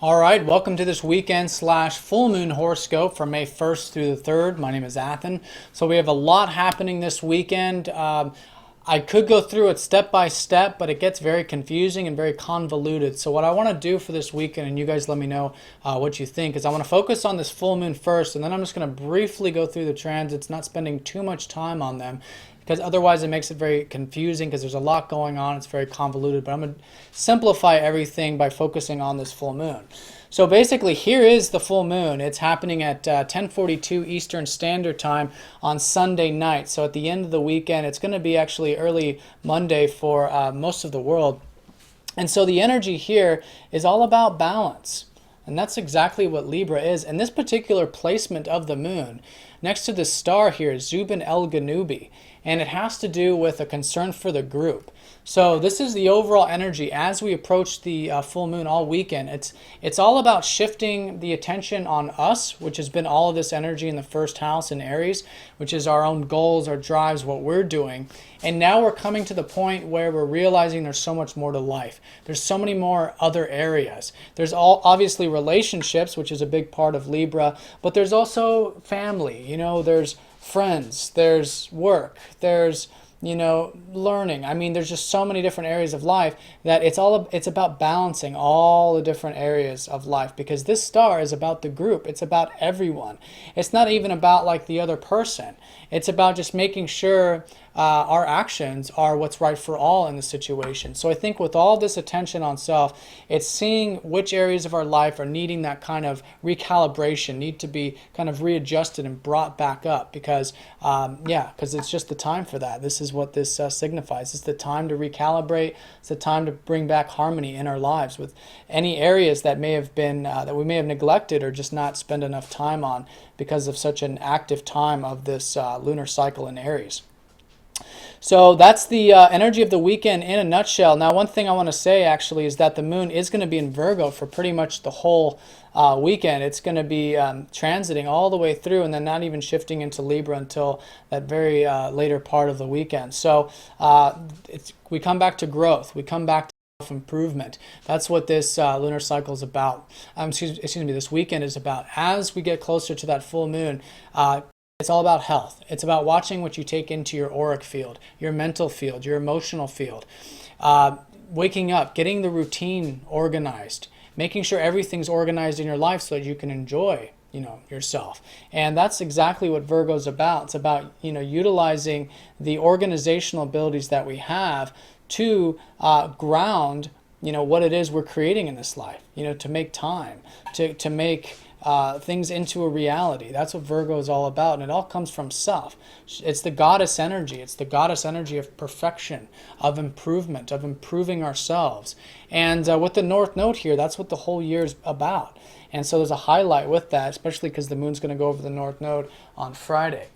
All right, welcome to this weekend slash full moon horoscope from May 1st through the 3rd. My name is Athen. So we have a lot happening this weekend. I could go through it step by step, but it gets very confusing and very convoluted. So what I want to do for this weekend, and you guys let me know what you think, is I want to focus on this full moon first, and then I'm just going to briefly go through the transits, not spending too much time on them, because otherwise it makes it very confusing because there's a lot going on. It's very convoluted, but I'm going to simplify everything by focusing on this full moon. So basically, here is the full moon. It's happening at 10:42 Eastern Standard Time on Sunday night. So at the end of the weekend, it's going to be actually early Monday for most of the world. And so the energy here is all about balance. And that's exactly what Libra is. And this particular placement of the moon, next to the star here is Zubin El Ganubi. And it has to do with a concern for the group. So this is the overall energy as we approach the full moon all weekend. It's all about shifting the attention on us, which has been all of this energy in the first house in Aries, which is our own goals, our drives, what we're doing. And now we're coming to the point where we're realizing there's so much more to life. There's so many more other areas. There's obviously relationships, which is a big part of Libra, but there's also family. There's friends, there's work, there's learning. I mean, there's just so many different areas of life that it's about balancing all the different areas of life, because this star is about the group. It's about everyone. It's not even about like the other person. It's about just making sure our actions are what's right for all in the situation. So I think with all this attention on self, it's seeing which areas of our life are needing that kind of recalibration, need to be kind of readjusted and brought back up, because because it's just the time for that. This is what this signifies. It's the time to recalibrate. It's the time to bring back harmony in our lives with any areas that may have been that we may have neglected or just not spend enough time on because of such an active time of this lunar cycle in Aries. So that's the energy of the weekend in a nutshell. Now, one thing I want to say actually is that the moon is going to be in Virgo for pretty much the whole weekend. It's going to be transiting all the way through and then not even shifting into Libra until that very later part of the weekend. So we come back to growth. We come back to self-improvement. That's what this lunar cycle is about. This weekend is about. As we get closer to that full moon, it's all about health. It's about watching what you take into your auric field, your mental field, your emotional field. Waking up, getting the routine organized, making sure everything's organized in your life so that you can enjoy yourself. And that's exactly what Virgo's about. It's about utilizing the organizational abilities that we have to ground what it is we're creating in this life, to make time, to make things into a reality. That's what Virgo is all about, and it all comes from self. It's the goddess energy. It's the goddess energy of perfection, of improvement, of improving ourselves. And with the North Node here, that's what the whole year is about. And so there's a highlight with that, especially because the moon's going to go over the North Node on Friday.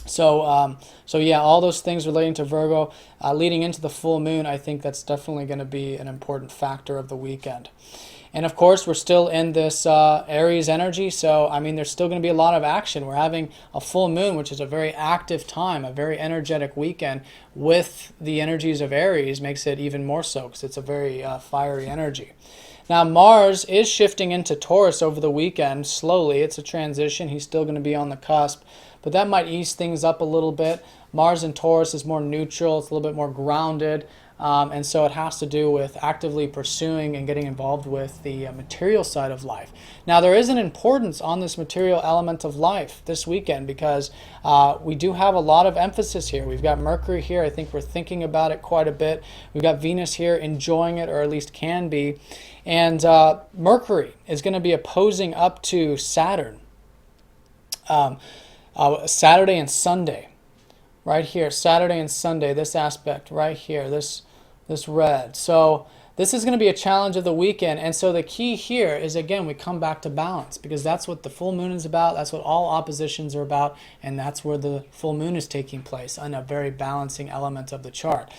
So yeah, all those things relating to Virgo, leading into the full moon, I think that's definitely going to be an important factor of the weekend. And of course, we're still in this Aries energy, so I mean, there's still going to be a lot of action. We're having a full moon, which is a very active time, a very energetic weekend with the energies of Aries, makes it even more so because it's a very fiery energy. Now, Mars is shifting into Taurus over the weekend slowly. It's a transition. He's still going to be on the cusp, but that might ease things up a little bit. Mars in Taurus is more neutral. It's a little bit more grounded. And so it has to do with actively pursuing and getting involved with the material side of life. Now, there is an importance on this material element of life this weekend because we do have a lot of emphasis here. We've got Mercury here. I think we're thinking about it quite a bit. We've got Venus here enjoying it, or at least can be. And Mercury is going to be opposing up to Saturn Saturday and Sunday. Right here, Saturday and Sunday, this aspect right here, this red. So this is going to be a challenge of the weekend. And so the key here is, again, we come back to balance, because that's what the full moon is about. That's what all oppositions are about. And that's where the full moon is taking place, on a very balancing element of the chart.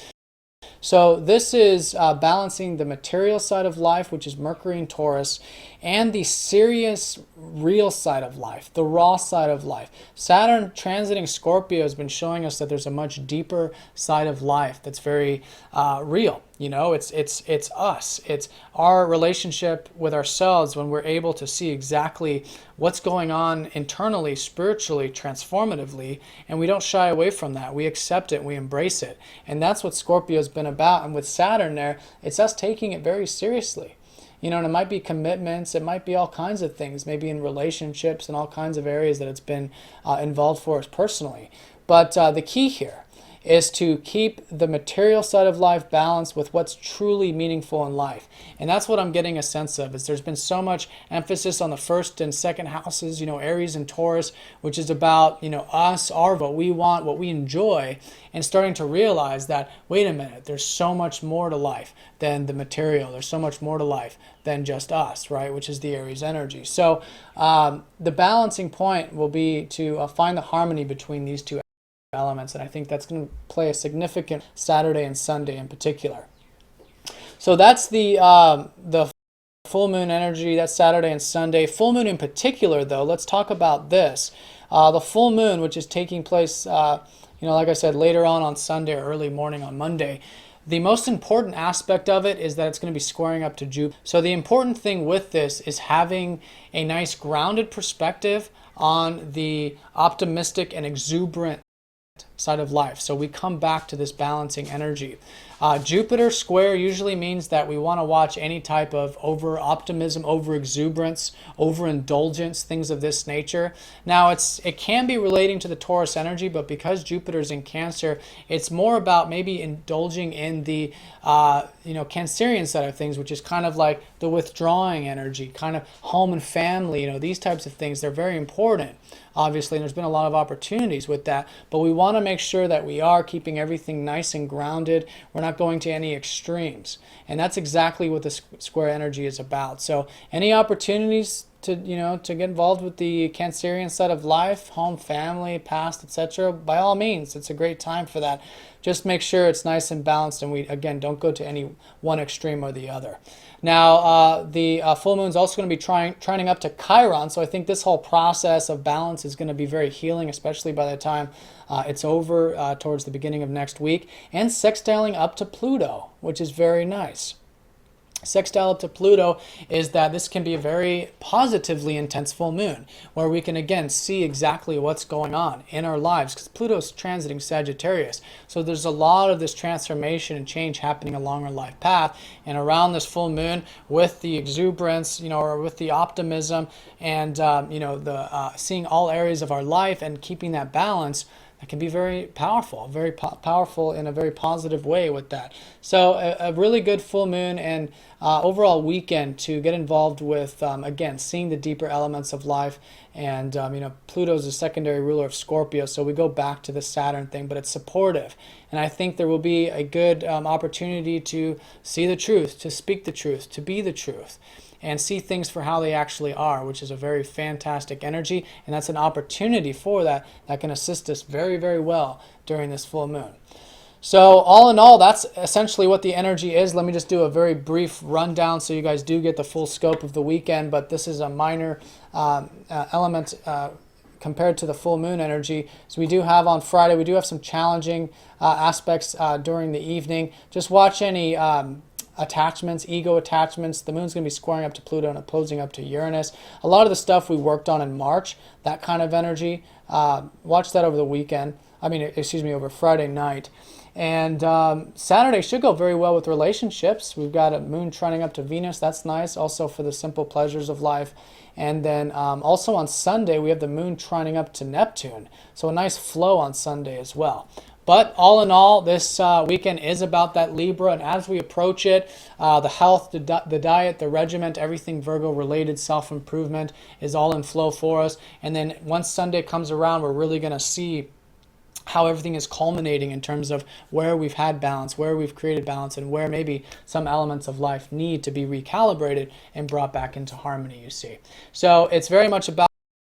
So this is balancing the material side of life, which is Mercury and Taurus, and the serious, real side of life, the raw side of life. Saturn transiting Scorpio has been showing us that there's a much deeper side of life that's very real. It's us. It's our relationship with ourselves when we're able to see exactly what's going on internally, spiritually, transformatively, and we don't shy away from that. We accept it, we embrace it. And that's what Scorpio's been about. And with Saturn there, it's us taking it very seriously. And it might be commitments, it might be all kinds of things, maybe in relationships and all kinds of areas that it's been involved for us personally. But the key here is to keep the material side of life balanced with what's truly meaningful in life. And that's what I'm getting a sense of, is there's been so much emphasis on the first and second houses, Aries and Taurus, which is about, us, what we want, what we enjoy, and starting to realize that, wait a minute, there's so much more to life than the material. There's so much more to life than just us, right? Which is the Aries energy. So the balancing point will be to find the harmony between these two elements, and I think that's going to play a significant Saturday and Sunday in particular. So that's the full moon energy. That's Saturday and Sunday. Full moon in particular, though, let's talk about this. The full moon, which is taking place, like I said, later on Sunday or early morning on Monday. The most important aspect of it is that it's going to be squaring up to Jupiter. So the important thing with this is having a nice grounded perspective on the optimistic and exuberant side of life. So we come back to this balancing energy. Jupiter square usually means that we want to watch any type of over-optimism, over-exuberance, over-indulgence, things of this nature. Now, it can be relating to the Taurus energy, but because Jupiter's in Cancer, it's more about maybe indulging in the Cancerian side of things, which is kind of like the withdrawing energy, kind of home and family, these types of things. They're very important, obviously, and there's been a lot of opportunities with that, but we want to make sure that we are keeping everything nice and grounded. We're not going to any extremes, and that's exactly what the square energy is about. So any opportunities to get involved with the Cancerian side of life, home, family, past, etc., by all means, it's a great time for that. Just make sure it's nice and balanced, and we, again, don't go to any one extreme or the other. Now, the full moon is also going to be trining up to Chiron, so I think this whole process of balance is going to be very healing, especially by the time it's over towards the beginning of next week, and sextiling up to Pluto, which is very nice. Sextile up to Pluto is that this can be a very positively intense full moon, where we can again see exactly what's going on in our lives, because Pluto's transiting Sagittarius. So there's a lot of this transformation and change happening along our life path, and around this full moon, with the exuberance, or with the optimism, and seeing all areas of our life and keeping that balance, that can be very powerful, powerful in a very positive way with that. So a really good full moon and overall weekend to get involved with, again, seeing the deeper elements of life. And, Pluto's a secondary ruler of Scorpio, so we go back to the Saturn thing, but it's supportive. And I think there will be a good opportunity to see the truth, to speak the truth, to be the truth, and see things for how they actually are, which is a very fantastic energy, and that's an opportunity for that can assist us very, very well during this full moon. So all in all, that's essentially what the energy is. Let me just do a very brief rundown so you guys do get the full scope of the weekend, but this is a minor element compared to the full moon energy. So we do have on Friday, we do have some challenging aspects during the evening. Just watch any attachments, ego attachments. The moon's going to be squaring up to Pluto and opposing up to Uranus. A lot of the stuff we worked on in March, that kind of energy, watch that over the weekend. Over Friday night. And Saturday should go very well with relationships. We've got a moon trining up to Venus. That's nice, also for the simple pleasures of life. And then also on Sunday, we have the moon trining up to Neptune. So a nice flow on Sunday as well. But all in all, this weekend is about that Libra, and as we approach it, the health, the diet, the regiment, everything Virgo-related self-improvement is all in flow for us. And then once Sunday comes around, we're really going to see how everything is culminating in terms of where we've had balance, where we've created balance, and where maybe some elements of life need to be recalibrated and brought back into harmony, you see. So it's very much about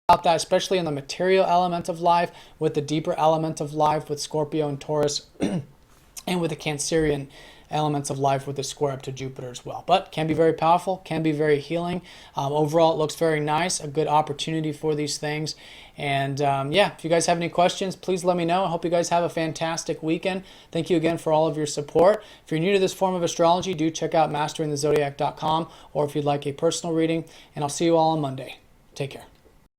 that, especially in the material element of life, with the deeper element of life with Scorpio and Taurus, and with the Cancerian elements of life with a square up to Jupiter as well. But can be very powerful, can be very healing. Overall, it looks very nice, a good opportunity for these things. And yeah, if you guys have any questions, please let me know. I hope you guys have a fantastic weekend. Thank you again for all of your support. If you're new to this form of astrology, do check out masteringthezodiac.com, or if you'd like a personal reading. And I'll see you all on Monday. Take care.